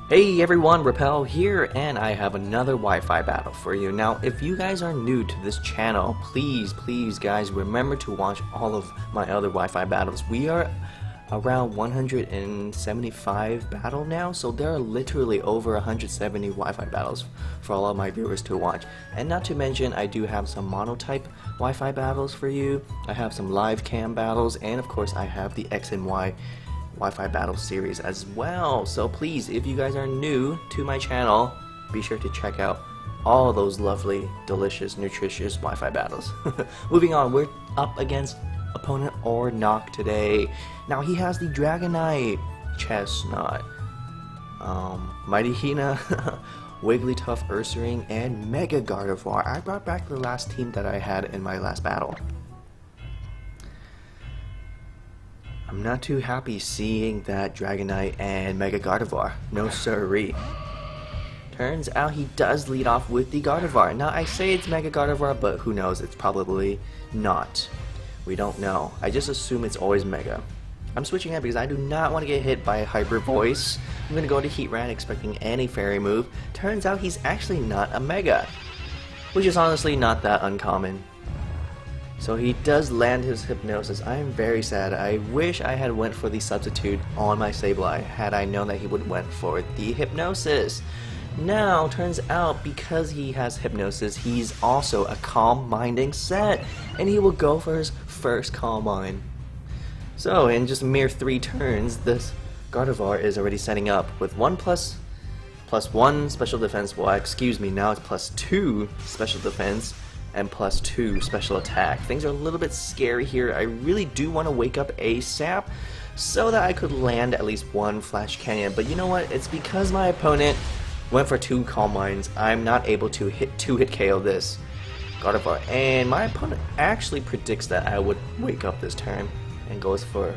Hey everyone, Repel here, and I have another Wi-Fi battle for you. Now, if you guys are new to this channel, please guys, remember to watch all of my other Wi-Fi battles. We are around 175 battle now, so there are literally over 170 Wi-Fi battles for all of my viewers to watch. And not to mention, I do have some monotype Wi-Fi battles for you. I have some live cam battles, and of course I have the X and Y Wi-Fi battle series as well. So please, if you guys are new to my channel, be sure to check out all those lovely, delicious, nutritious Wi-Fi battles. Moving on, we're up against opponent Ornac today. Now he has the Dragonite, Chesnaught, Mightyena, Wigglytuff, Ursaring, and Mega Gardevoir. I brought back the last team that I had in my last battle. I'm not too happy seeing that Dragonite and Mega Gardevoir. No siree. Turns out he does lead off with the Gardevoir. Now I say it's Mega Gardevoir, but who knows, it's probably not. We don't know. I just assume it's always Mega. I'm switching out because I do not want to get hit by a Hyper Voice. I'm going to go to Heatran expecting any fairy move. Turns out he's actually not a Mega, which is honestly not that uncommon. So he does land his Hypnosis. I am very sad. I wish I had went for the substitute on my Sableye had I known that he would went for the Hypnosis. Now, turns out because he has Hypnosis, he's also a Calm Minding set, and he will go for his first Calm Mind. So in just a mere 3 turns, this Gardevoir is already setting up with plus 1 special defense. Well, excuse me, now it's +2 special defense and +2 special attack. Things are a little bit scary here. I really do want to wake up ASAP so that I could land at least 1 Flash Canyon, but you know what? It's because my opponent went for 2 Calm Minds. I'm not able to hit KO this Gardevoir, and my opponent actually predicts that I would wake up this turn and goes for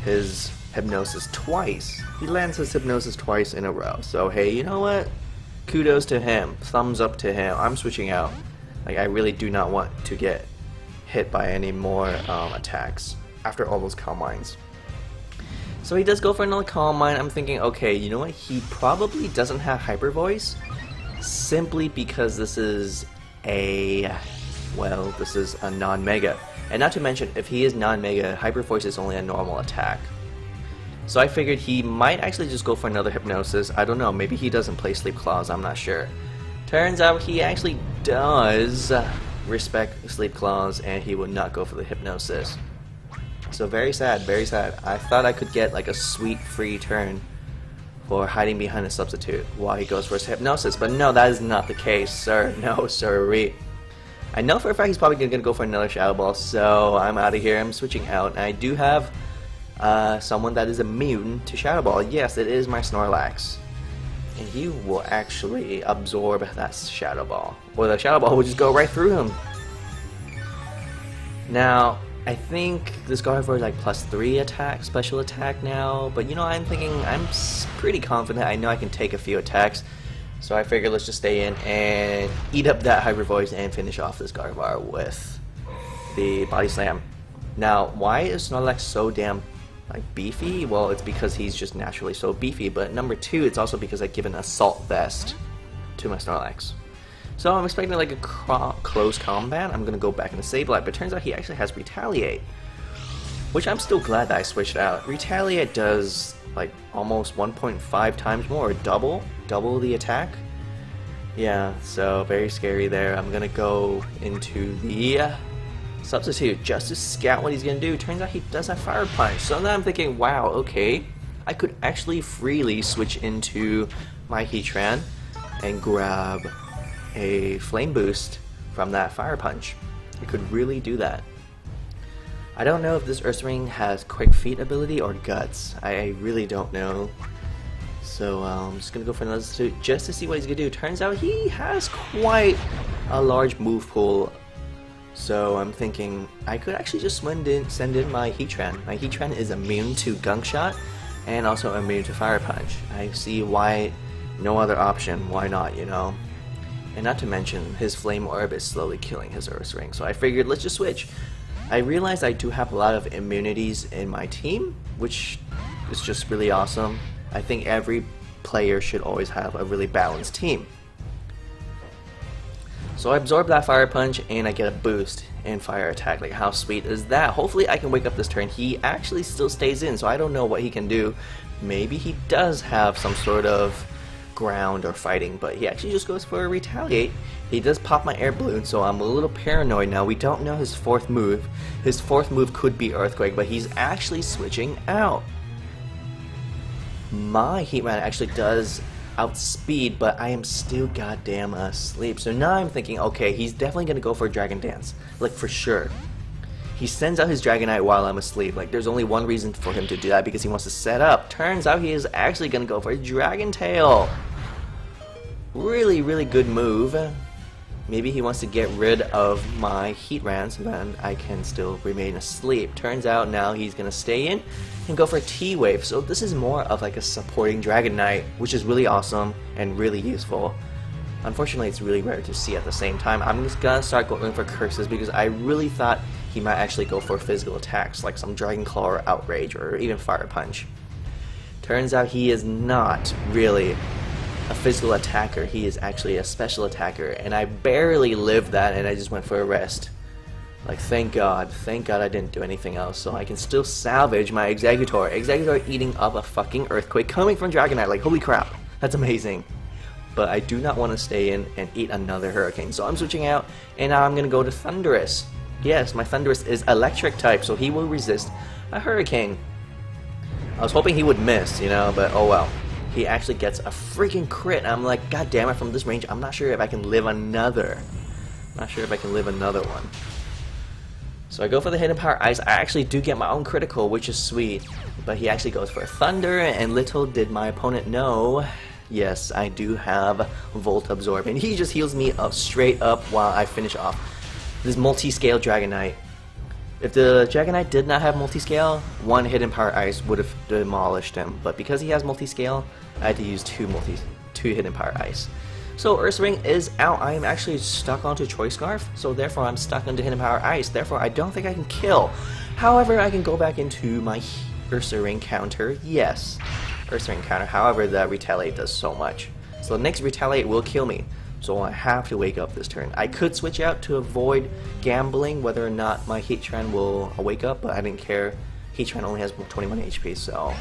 his Hypnosis twice. He lands his Hypnosis twice in a row. So hey, you know what? Kudos to him. Thumbs up to him. I'm switching out. Like, I really do not want to get hit by any more attacks after all those Calm Minds. So he does go for another Calm Mind. I'm thinking, okay, you know what? He probably doesn't have Hyper Voice simply because this is a non-Mega. And not to mention, if he is non-Mega, Hyper Voice is only a normal attack. So I figured he might actually just go for another Hypnosis. I don't know, maybe he doesn't play Sleep Claws, I'm not sure. Turns out he actually does respect Sleep Claws, and he would not go for the Hypnosis. So very sad, very sad. I thought I could get like a sweet free turn for hiding behind a substitute while he goes for his Hypnosis, but no, that is not the case, sir. No siree. I know for a fact he's probably gonna go for another Shadow Ball, so I'm out of here. I'm switching out, and I do have someone that is immune to Shadow Ball. Yes, it is my Snorlax. And he will actually absorb that Shadow Ball. Or the Shadow Ball will just go right through him. Now, I think this Gardevoir is like +3 attack, special attack now. But you know, I'm thinking, I'm pretty confident. I know I can take a few attacks. So I figured let's just stay in and eat up that Hyper Voice and finish off this Gardevoir with the Body Slam. Now, why is Snorlax so damn beefy? Well, it's because he's just naturally so beefy, but number 2, it's also because I've given Assault Vest to my Snorlax. So I'm expecting like a close combat. I'm gonna go back into Sableye, but it turns out he actually has Retaliate, which I'm still glad that I switched out. Retaliate does like almost 1.5 times more, double the attack. Yeah, so very scary there. I'm gonna go into the substitute just to scout what he's gonna do. Turns out he does have Fire Punch. So now I'm thinking, wow, okay, I could actually freely switch into my Heatran and grab a Flame Boost from that Fire Punch. I could really do that. I don't know if this Ursaring has Quick Feet ability or Guts. I really don't know. So I'm just gonna go for another substitute just to see what he's gonna do. Turns out he has quite a large move pool. So I'm thinking I could actually just send in my Heatran. My Heatran is immune to Gunk Shot and also immune to Fire Punch. I see why no other option. Why not, you know? And not to mention his Flame Orb is slowly killing his Ursaring. So I figured let's just switch. I realized I do have a lot of immunities in my team, which is just really awesome. I think every player should always have a really balanced team. So I absorb that Fire Punch and I get a boost in Fire Attack. Like, how sweet is that? Hopefully I can wake up this turn. He actually still stays in, so I don't know what he can do. Maybe he does have some sort of ground or fighting, but he actually just goes for a Retaliate. He does pop my Air Balloon, so I'm a little paranoid now. We don't know his fourth move. His fourth move could be Earthquake, but he's actually switching out. My Heatran actually does outspeed, but I am still goddamn asleep. So now I'm thinking, okay, he's definitely gonna go for a Dragon Dance, like for sure. He sends out his Dragonite while I'm asleep. Like, there's only one reason for him to do that, because he wants to set up. Turns out he is actually gonna go for a Dragon Tail. Really, really good move. Maybe he wants to get rid of my Heatran so then I can still remain asleep. Turns out now he's gonna stay in and go for a T-Wave. So this is more of like a supporting Dragonite, which is really awesome and really useful. Unfortunately, it's really rare to see at the same time. I'm just gonna start going for curses because I really thought he might actually go for physical attacks like some Dragon Claw or Outrage or even Fire Punch. Turns out he is not really a physical attacker. He is actually a special attacker, and I barely lived that, and I just went for a rest. Like, thank God I didn't do anything else, so I can still salvage my Exeggutor. Exeggutor eating up a fucking Earthquake coming from Dragonite. Like, holy crap, that's amazing. But I do not want to stay in and eat another Hurricane, so I'm switching out, and now I'm gonna go to Thundurus. Yes, my Thundurus is electric type, so he will resist a Hurricane. I was hoping he would miss, you know, but oh well. He actually gets a freaking crit, and I'm like, god damn it, from this range, I'm not sure if I can live another. Not sure if I can live another one. So I go for the Hidden Power Ice. I actually do get my own critical, which is sweet. But he actually goes for a Thunder, and little did my opponent know, yes, I do have Volt Absorb. And he just heals me up straight up while I finish off this multi-scale Dragonite. If the Dragonite did not have multi-scale, one Hidden Power Ice would have demolished him. But because he has multi-scale, I had to use two Hidden Power Ice. So Ursaring is out. I am actually stuck onto Choice Scarf, so therefore I'm stuck onto Hidden Power Ice. Therefore I don't think I can kill. However, I can go back into my Ursaring counter. Yes, Ursaring counter. However, the Retaliate does so much. So the next Retaliate will kill me. So I have to wake up this turn. I could switch out to avoid gambling whether or not my Heatran will wake up, but I didn't care. Heatran only has 21 HP, so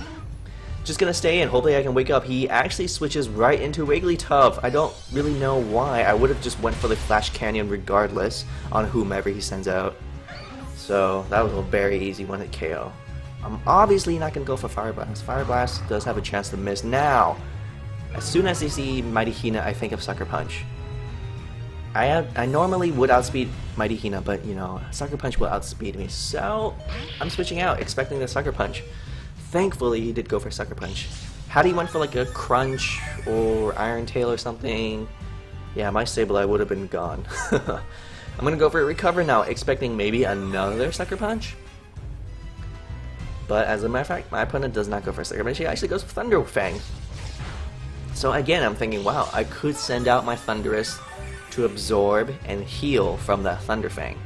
just gonna stay in. Hopefully I can wake up. He actually switches right into Wigglytuff. I don't really know why. I would have just went for the Flash Canyon regardless on whomever he sends out. So that was a very easy one hit KO. I'm obviously not gonna go for Fire Blast. Fire Blast does have a chance to miss. Now, as soon as I see Mightyena, I think of Sucker Punch. I normally would outspeed Mightyena, but you know, Sucker Punch will outspeed me. So I'm switching out, expecting the Sucker Punch. Thankfully, he did go for Sucker Punch. Had he went for like a Crunch or Iron Tail or something, yeah, my Sableye would have been gone. I'm gonna go for a Recover now, expecting maybe another Sucker Punch. But as a matter of fact, my opponent does not go for a Sucker Punch. He actually goes for Thunder Fang. So again, I'm thinking, wow, I could send out my Thundurus to absorb and heal from that Thunder Fang.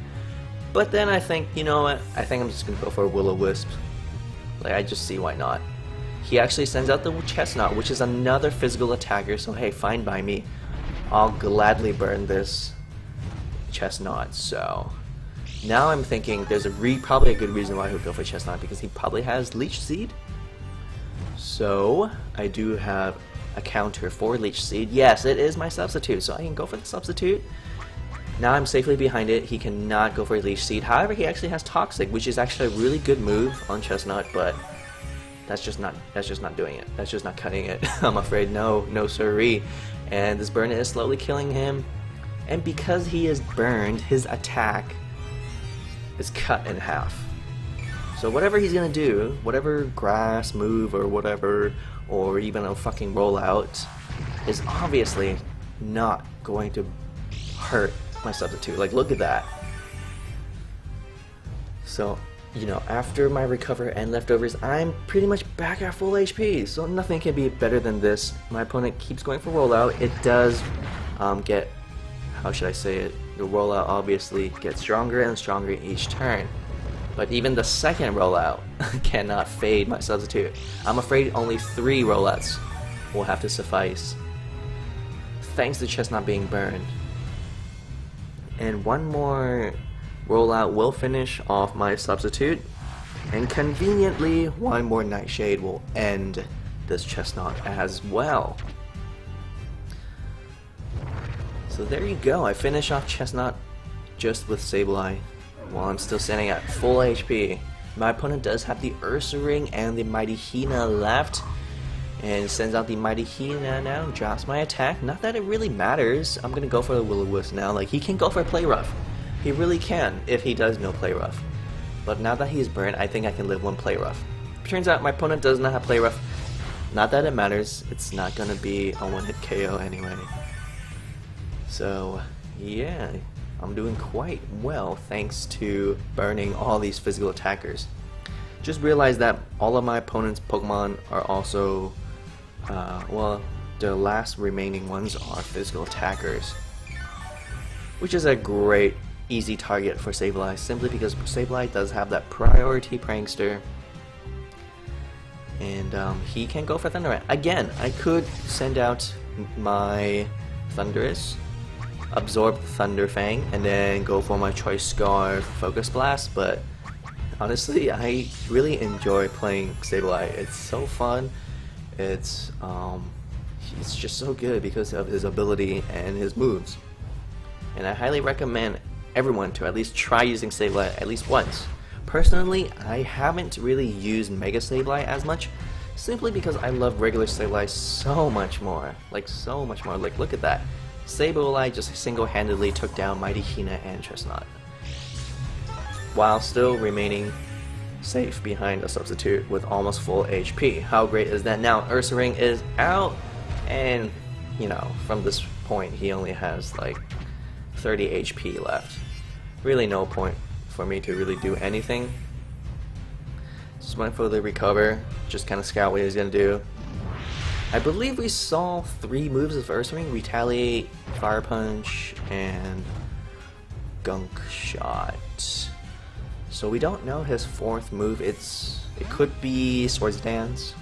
But then I think, you know what? I think I'm just gonna go for a Will-O-Wisp. Like, I just see why not. He actually sends out the Chesnaught, which is another physical attacker, so hey, fine by me. I'll gladly burn this Chesnaught, so now I'm thinking there's probably a good reason why he'll go for Chesnaught, because he probably has Leech Seed. So I do have a counter for Leech Seed. Yes, it is my substitute, so I can go for the substitute. Now I'm safely behind it. He cannot go for Leech Seed. However, he actually has Toxic, which is actually a really good move on Chesnaught, but that's just not doing it. That's just not cutting it. I'm afraid no siree. And this burn is slowly killing him. And because he is burned, his attack is cut in half. So whatever he's gonna do, whatever grass move or whatever, or even a fucking rollout, is obviously not going to hurt my substitute. Like, look at that. So, you know, after my recover and leftovers, I'm pretty much back at full HP, so nothing can be better than this. My opponent keeps going for rollout. It does get, how should I say it, the rollout obviously gets stronger and stronger each turn. But even the second rollout cannot fade my substitute. I'm afraid only 3 rollouts will have to suffice. Thanks to Chesnaught being burned. And one more rollout will finish off my substitute. And conveniently, one more Nightshade will end this Chesnaught as well. So there you go, I finish off Chesnaught just with Sableye while I'm still standing at full HP. My opponent does have the Ursaring and the Mightyena left, and sends out the Mightyena now, drops my attack. Not that it really matters, I'm gonna go for the Will-O-Wisp now. Like, he can go for Play Rough. He really can, if he does know Play Rough. But now that he's burned, I think I can live one Play Rough. Turns out my opponent does not have Play Rough. Not that it matters, it's not gonna be a one-hit KO anyway. So, yeah, I'm doing quite well thanks to burning all these physical attackers. Just realized that all of my opponent's Pokemon are also, well, the last remaining ones are physical attackers. Which is a great, easy target for Sableye, simply because Sableye does have that priority prankster. And he can go for Thundurus. Again, I could send out my Thundurus, absorb Thunder Fang, and then go for my Choice Scarf Focus Blast, but honestly, I really enjoy playing Sableye. It's so fun. It's just so good because of his ability and his moves. And I highly recommend everyone to at least try using Sableye at least once. Personally, I haven't really used Mega Sableye as much, simply because I love regular Sableye so much more. Like, so much more. Like, look at that. Sableye just single-handedly took down Mightyena and Chesnaught, while still remaining safe behind a substitute with almost full HP. How great is that? Now Ursaring is out, and you know, from this point he only has like 30 HP left. Really no point for me to really do anything. Just went for the recover, just kind of scout what he's gonna do. I believe we saw 3 moves of Ursaring: Retaliate, Fire Punch, and Gunk Shot. So we don't know his 4th move. It could be Swords Dance,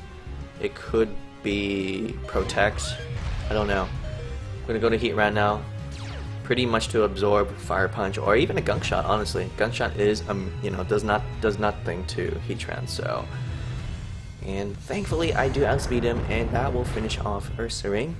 it could be Protect, I don't know. I'm gonna go to Heatran now, pretty much to absorb Fire Punch or even a Gunk Shot. Honestly, Gunk Shot is you know, does nothing to Heatran. So, and thankfully I do outspeed him, and that will finish off Ursaring.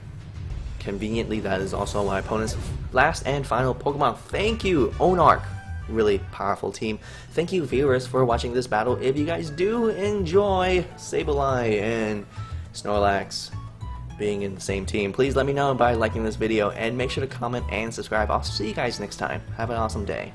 Conveniently, that is also my opponent's last and final Pokemon. Thank you, Onarch. Really powerful team. Thank you, viewers, for watching this battle. If you guys do enjoy Sableye and Snorlax being in the same team, please let me know by liking this video, and make sure to comment and subscribe. I'll see you guys next time. Have an awesome day.